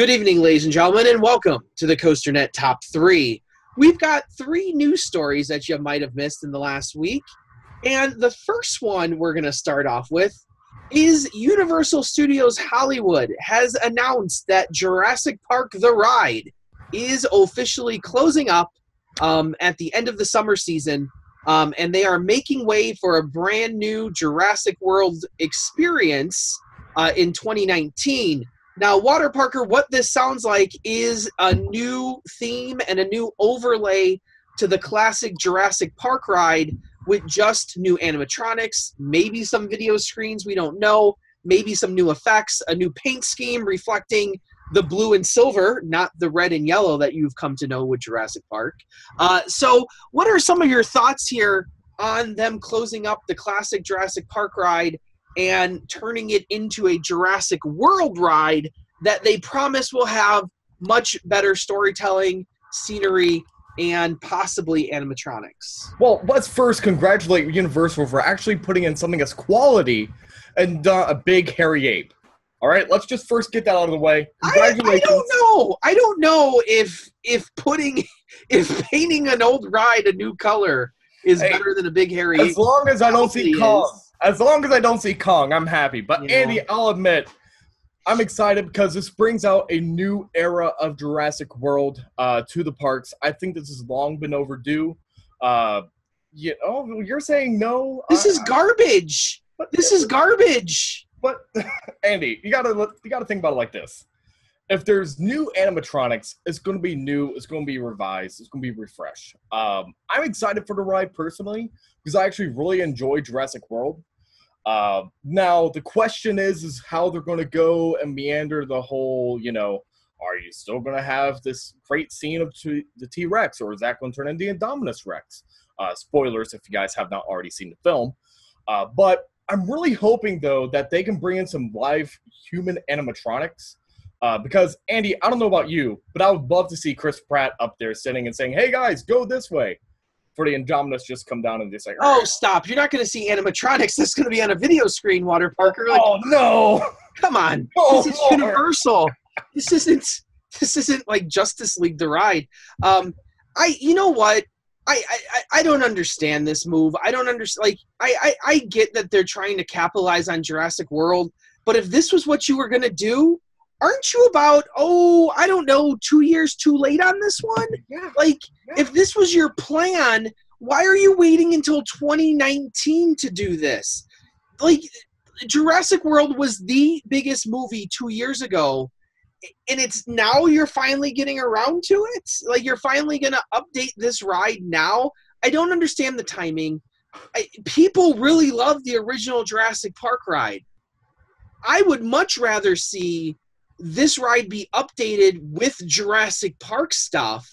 Good evening, ladies and gentlemen, and welcome to the COASTER-net Top 3. We've got 3 news stories that you might have missed in the last week. And the first one we're going to start off with is Universal Studios Hollywood has announced that Jurassic Park the Ride is officially closing up at the end of the summer season. And they are making way for a brand new Jurassic World experience in 2019. Now, Water Parker, what this sounds like is a new theme and a new overlay to the classic Jurassic Park ride with just new animatronics, maybe some video screens, we don't know, maybe some new effects, a new paint scheme reflecting the blue and silver, not the red and yellow that you've come to know with Jurassic Park. So what are some of your thoughts here on them closing up the classic Jurassic Park ride and turning it into a Jurassic World ride that they promise will have much better storytelling, scenery, and possibly animatronics? Well, let's first congratulate Universal for actually putting in something that's quality and a big hairy ape. All right, let's just first get that out of the way. Congratulations. I don't know if painting an old ride a new color is better than a big hairy ape. As long as I don't see Kong. As long as I don't see Kong, I'm happy. But yeah. Andy, I'll admit, I'm excited because this brings out a new era of Jurassic World to the parks. I think this has long been overdue. You're saying no? This is garbage. This is garbage. But Andy, you gotta think about it like this. If there's new animatronics, it's going to be new, it's going to be revised, it's going to be refreshed. I'm excited for the ride personally because I actually really enjoy Jurassic World. Now, the question is how they're going to go and meander the whole, are you still going to have this great scene of the T-Rex, or is that going to turn into the Indominus Rex? Spoilers if you guys have not already seen the film. But I'm really hoping, though, that they can bring in some live human animatronics. Because, Andy, I don't know about you, but I would love to see Chris Pratt up there sitting and saying, hey, guys, go this way. For the Indominus just come down and just like, oh, stop. You're not going to see animatronics. That's going to be on a video screen, Water Parker. Like, oh, no. Come on. Oh, this is Universal. This isn't like Justice League the ride. You know what? I don't understand this move. I don't understand. Like, I get that they're trying to capitalize on Jurassic World, but if this was what you were going to do, aren't you about, 2 years too late on this one? Yeah. If this was your plan, why are you waiting until 2019 to do this? Jurassic World was the biggest movie 2 years ago, and it's now you're finally getting around to it? You're finally going to update this ride now? I don't understand the timing. People really love the original Jurassic Park ride. I would much rather see this ride be updated with Jurassic Park stuff,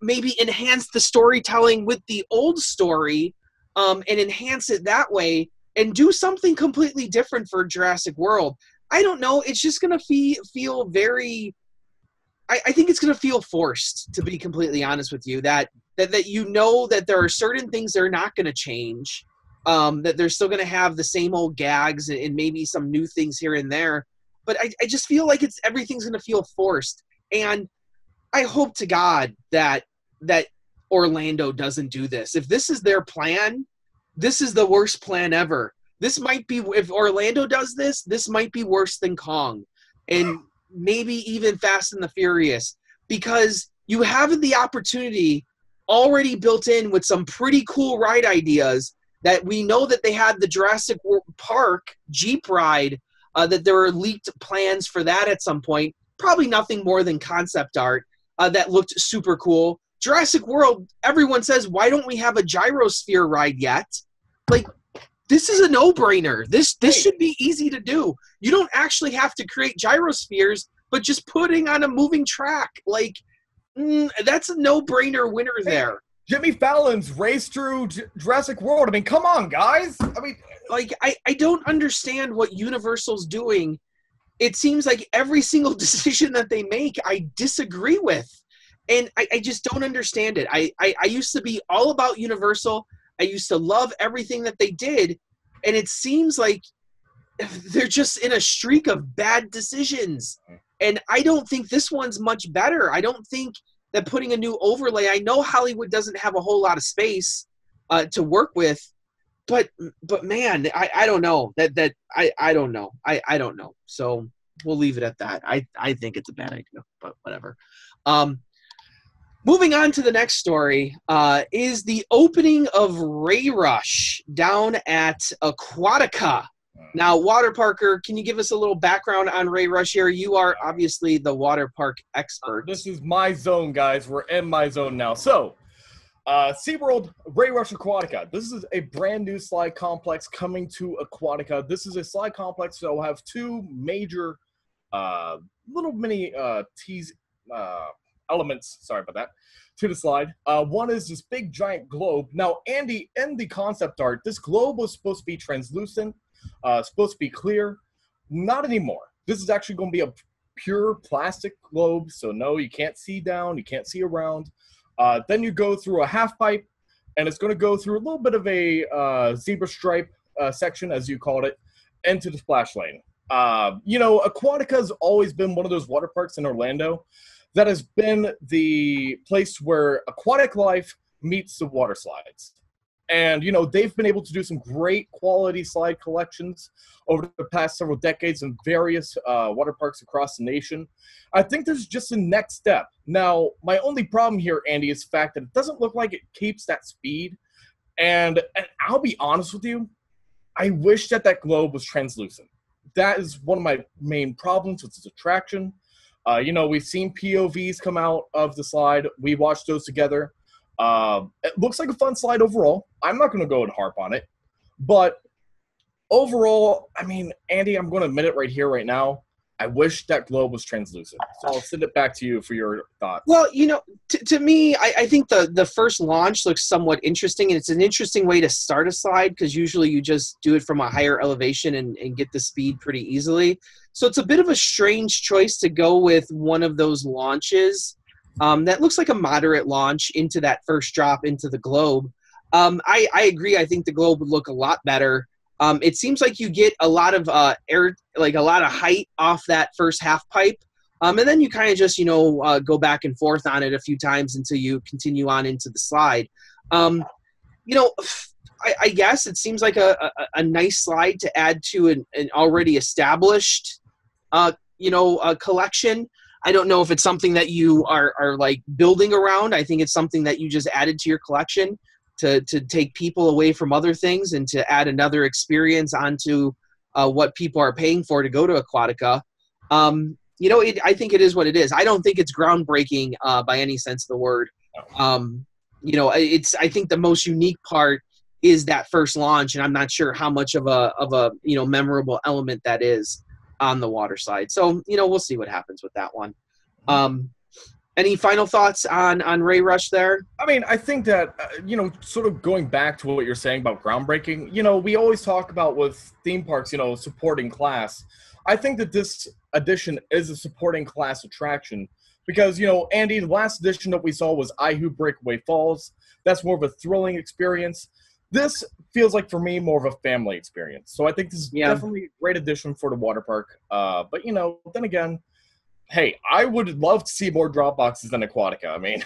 maybe enhance the storytelling with the old story, and enhance it that way, and do something completely different for Jurassic World. I don't know. It's just going to feel very... I think it's going to feel forced, to be completely honest with you, that that there are certain things that are not going to change, that they're still going to have the same old gags and maybe some new things here and there. But I just feel like everything's going to feel forced. And I hope to God that Orlando doesn't do this. If this is their plan, this is the worst plan ever. This might be, if Orlando does this, this might be worse than Kong. And maybe even Fast and the Furious. Because you have the opportunity already built in with some pretty cool ride ideas that we know that they had the Jurassic Park Jeep ride, that there were leaked plans for that at some point. Probably nothing more than concept art that looked super cool. Jurassic World, everyone says, why don't we have a gyrosphere ride yet? This is a no-brainer. This should be easy to do. You don't actually have to create gyrospheres, but just putting on a moving track. That's a no-brainer winner there. Jimmy Fallon's race through Jurassic World. I mean, come on, guys. I don't understand what Universal's doing. It seems like every single decision that they make, I disagree with. And I just don't understand it. I used to be all about Universal. I used to love everything that they did. And it seems like they're just in a streak of bad decisions. And I don't think this one's much better. I don't think that putting a new overlay, I know Hollywood doesn't have a whole lot of space to work with, but man, I don't know. I don't know. I don't know. So we'll leave it at that. I think it's a bad idea, but whatever. Moving on to the next story is the opening of Ray Rush down at Aquatica. Now, Water Parker, can you give us a little background on Ray Rush here? You are obviously the water park expert. This is my zone, guys. We're in my zone now. So, SeaWorld Ray Rush Aquatica. This is a brand new slide complex coming to Aquatica. This is a slide complex that will have two major little mini elements, sorry about that, to the slide. One is this big giant globe. Now, Andy, in the concept art, this globe was supposed to be translucent, supposed to be clear. Not anymore. This is actually going to be a pure plastic globe, so no, you can't see down, you can't see around. Then you go through a half pipe, and it's going to go through a little bit of a zebra stripe section, as you called it, into the splash lane. You know, Aquatica has always been one of those water parks in Orlando that has been the place where aquatic life meets the water slides. And, you know, they've been able to do some great quality slide collections over the past several decades in various water parks across the nation. I think this is just the next step. Now, my only problem here, Andy, is the fact that it doesn't look like it keeps that speed. And I'll be honest with you, I wish that that globe was translucent. That is one of my main problems with this attraction. You know, we've seen POVs come out of the slide. We watched those together. It looks like a fun slide overall. I'm not going to go and harp on it. But overall, I mean, Andy, I'm going to admit it right here, right now. I wish that globe was translucent. So I'll send it back to you for your thoughts. Well, you know, to me, I think the first launch looks somewhat interesting, and it's an interesting way to start a slide because usually you just do it from a higher elevation and get the speed pretty easily. So it's a bit of a strange choice to go with one of those launches that looks like a moderate launch into that first drop into the globe. I agree. I think the globe would look a lot better. It seems like you get a lot of air, like a lot of height off that first half pipe. And then you kind of just, you know, go back and forth on it a few times until you continue on into the slide. You know, I guess it seems like a nice slide to add to an already established, you know, collection. I don't know if it's something that you are like building around. I think it's something that you just added to your collection to take people away from other things and to add another experience onto what people are paying for to go to Aquatica. You know, I think it is what it is. I don't think it's groundbreaking by any sense of the word. You know, I think the most unique part is that first launch, and I'm not sure how much of a you know, memorable element that is on the water slide. So, you know, we'll see what happens with that one. Any final thoughts on Ray Rush there? I mean, I think that, you know, sort of going back to what you're saying about groundbreaking, you know, we always talk about with theme parks, you know, supporting class. I think that this edition is a supporting class attraction because, you know, Andy, the last edition that we saw was I Who Breakaway Falls. That's more of a thrilling experience. This feels like, for me, more of a family experience. So I think this is definitely a great addition for the water park. But, you know, then again, hey, I would love to see more drop boxes than Aquatica. I mean,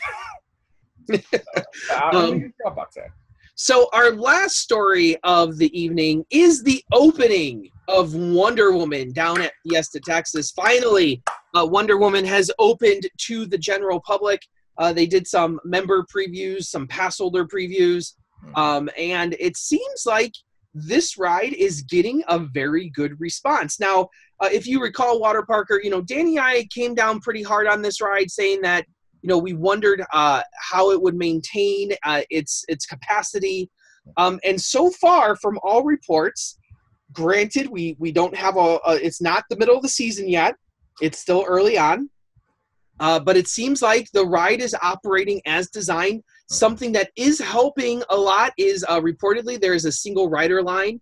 drop box there. So our last story of the evening is the opening of Wonder Woman down at Fiesta Texas. Finally, Wonder Woman has opened to the general public. They did some member previews, some pass holder previews, and it seems like this ride is getting a very good response. Now, if you recall, Water Parker, you know, Danny and I came down pretty hard on this ride, saying that, you know, we wondered how it would maintain its capacity. And so far, from all reports, granted, we don't have it's not the middle of the season yet. It's still early on. But it seems like the ride is operating as designed. Something that is helping a lot is reportedly there is a single rider line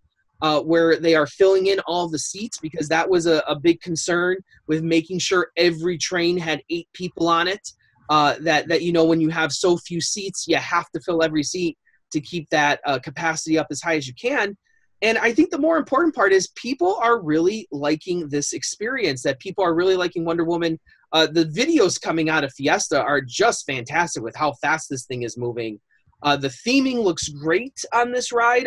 where they are filling in all the seats because that was a big concern with making sure every train had 8 people on it. That you know, when you have so few seats, you have to fill every seat to keep that capacity up as high as you can. And I think the more important part is people are really liking this experience, that people are really liking Wonder Woman. The videos coming out of Fiesta are just fantastic with how fast this thing is moving. The theming looks great on this ride,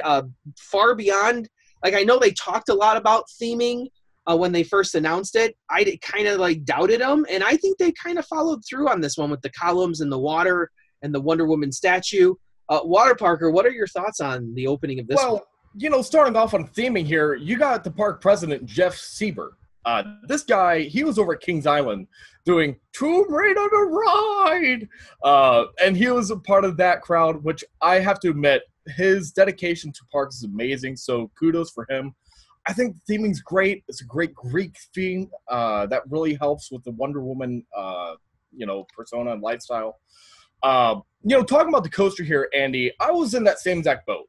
far beyond. Like, I know they talked a lot about theming when they first announced it. I kind of like doubted them, and I think they kind of followed through on this one with the columns and the water and the Wonder Woman statue. Water Parker, what are your thoughts on the opening of this one? Starting off on theming here, you got the park president, Jeff Sieber. This guy, he was over at Kings Island doing Tomb Raider the Ride. And he was a part of that crowd, which I have to admit, his dedication to parks is amazing. So kudos for him. I think the theming's great. It's a great Greek theme that really helps with the Wonder Woman, persona and lifestyle. Talking about the coaster here, Andy, I was in that same exact boat.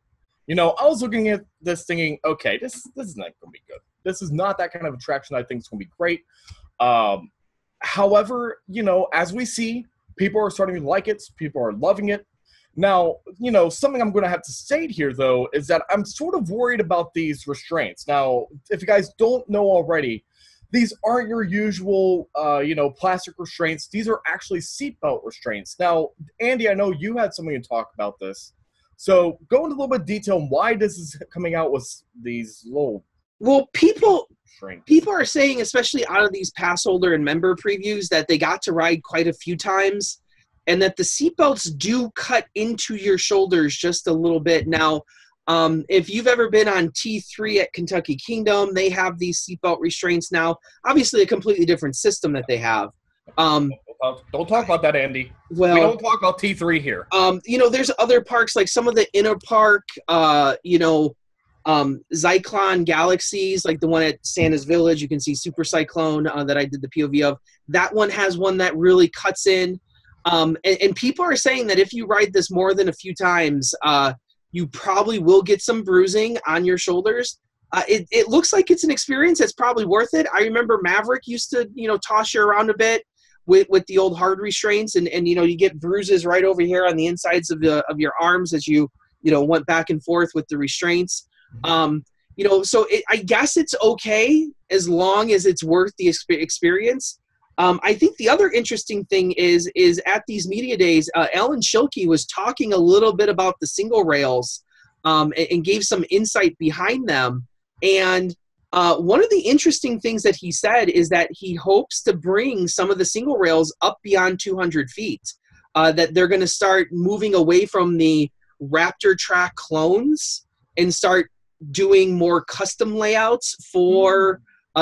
I was looking at this thinking, okay, this is not going to be good. This is not that kind of attraction I think is going to be great. However, as we see, people are starting to like it. People are loving it. Now, something I'm going to have to state here, though, is that I'm sort of worried about these restraints. Now, if you guys don't know already, these aren't your usual, plastic restraints. These are actually seatbelt restraints. Now, Andy, I know you had something to talk about this. So go into a little bit of detail on why this is coming out with these little... Well, people are saying, especially out of these pass holder and member previews, that they got to ride quite a few times and that the seatbelts do cut into your shoulders just a little bit. Now, if you've ever been on T3 at Kentucky Kingdom, they have these seatbelt restraints now. Obviously, a completely different system that they have. Don't talk about that, Andy. Well, we don't talk about T3 here. There's other parks, like some of the inner park, Zyklon Galaxies, like the one at Santa's Village. You can see Super Cyclone that I did the POV of. That one has one that really cuts in. And people are saying that if you ride this more than a few times, you probably will get some bruising on your shoulders. It looks like it's an experience that's probably worth it. I remember Maverick used to, toss you around a bit with the old hard restraints, and you get bruises right over here on the insides of your arms as you went back and forth with the restraints. So I guess it's okay as long as it's worth the experience. I think the other interesting thing is at these media days, Alan Schilke was talking a little bit about the single rails and gave some insight behind them. And one of the interesting things that he said is that he hopes to bring some of the single rails up beyond 200 feet, that they're going to start moving away from the Raptor track clones and start doing more custom layouts for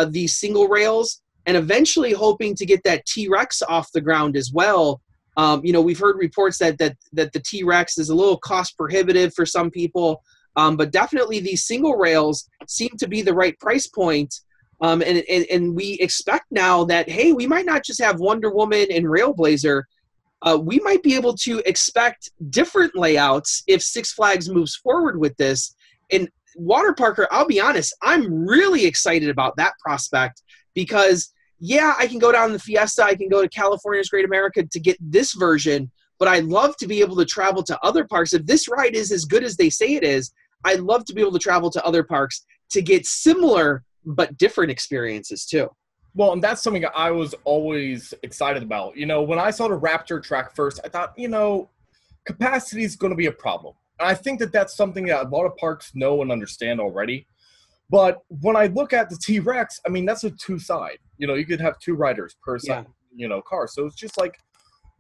these single rails, and eventually hoping to get that T-Rex off the ground as well. We've heard reports that the T-Rex is a little cost prohibitive for some people, but definitely these single rails seem to be the right price point. And we expect now that, hey, we might not just have Wonder Woman and Railblazer. We might be able to expect different layouts if Six Flags moves forward with this. And Water Parker, I'll be honest, I'm really excited about that prospect because, yeah, I can go down the Fiesta, I can go to California's Great America to get this version, but I'd love to be able to travel to other parks. If this ride is as good as they say it is, I'd love to be able to travel to other parks to get similar but different experiences too. Well, and that's something I was always excited about. When I saw the Raptor track first, I thought, capacity is going to be a problem. And I think that that's something that a lot of parks know and understand already. But when I look at the T-Rex, that's a two-side. You could have two riders per side, car. So it's just like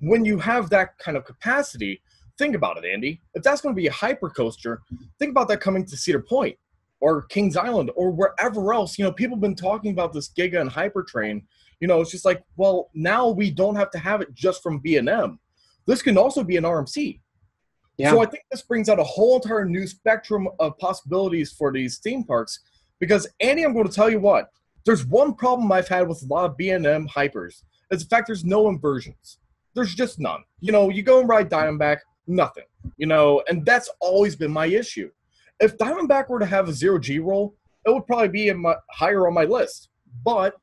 when you have that kind of capacity, think about it, Andy. If that's going to be a hypercoaster, think about that coming to Cedar Point or Kings Island or wherever else. People have been talking about this Giga and Hyper train. It's just like, well, now we don't have to have it just from B&M. This can also be an RMC. Yeah. So I think this brings out a whole entire new spectrum of possibilities for these theme parks. Because, Andy, I'm going to tell you what. There's one problem I've had with a lot of B&M hypers. It's the fact there's no inversions. There's just none. You go and ride Diamondback, nothing. And that's always been my issue. If Diamondback were to have a 0G roll, it would probably be higher on my list. But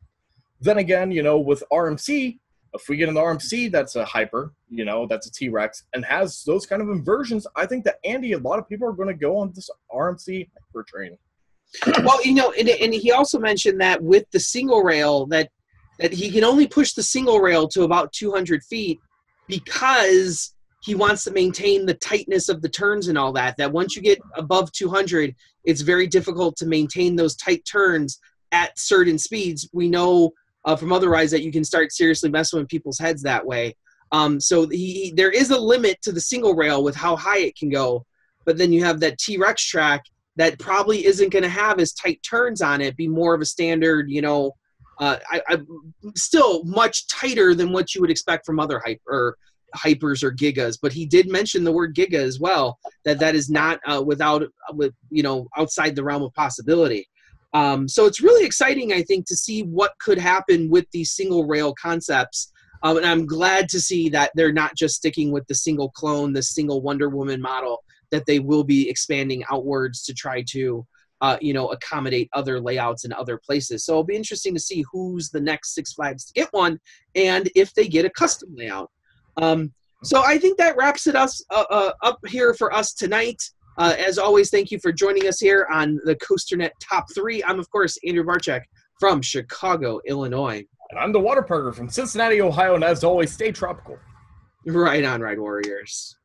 then again, with RMC, if we get an RMC that's a hyper, that's a T-Rex, and has those kind of inversions, I think that, Andy, a lot of people are going to go on this RMC hyper train. Well, and he also mentioned that with the single rail that he can only push the single rail to about 200 feet because he wants to maintain the tightness of the turns and all that. That once you get above 200, it's very difficult to maintain those tight turns at certain speeds. We know from other rides that you can start seriously messing with people's heads that way. So there is a limit to the single rail with how high it can go. But then you have that T-Rex track that probably isn't going to have as tight turns on it, be more of a standard, still much tighter than what you would expect from other hypers or gigas. But he did mention the word giga as well, that is not outside the realm of possibility. So it's really exciting, I think, to see what could happen with these single rail concepts. And I'm glad to see that they're not just sticking with the single clone, the single Wonder Woman model, that they will be expanding outwards to try to, accommodate other layouts in other places. So it'll be interesting to see who's the next Six Flags to get one and if they get a custom layout. So I think that wraps it up here for us tonight. As always, thank you for joining us here on the COASTER.net Top 3. I'm, of course, Andrew Barczyk from Chicago, Illinois. And I'm the Water Parker from Cincinnati, Ohio, and as always, stay tropical. Right on, Ride Warriors.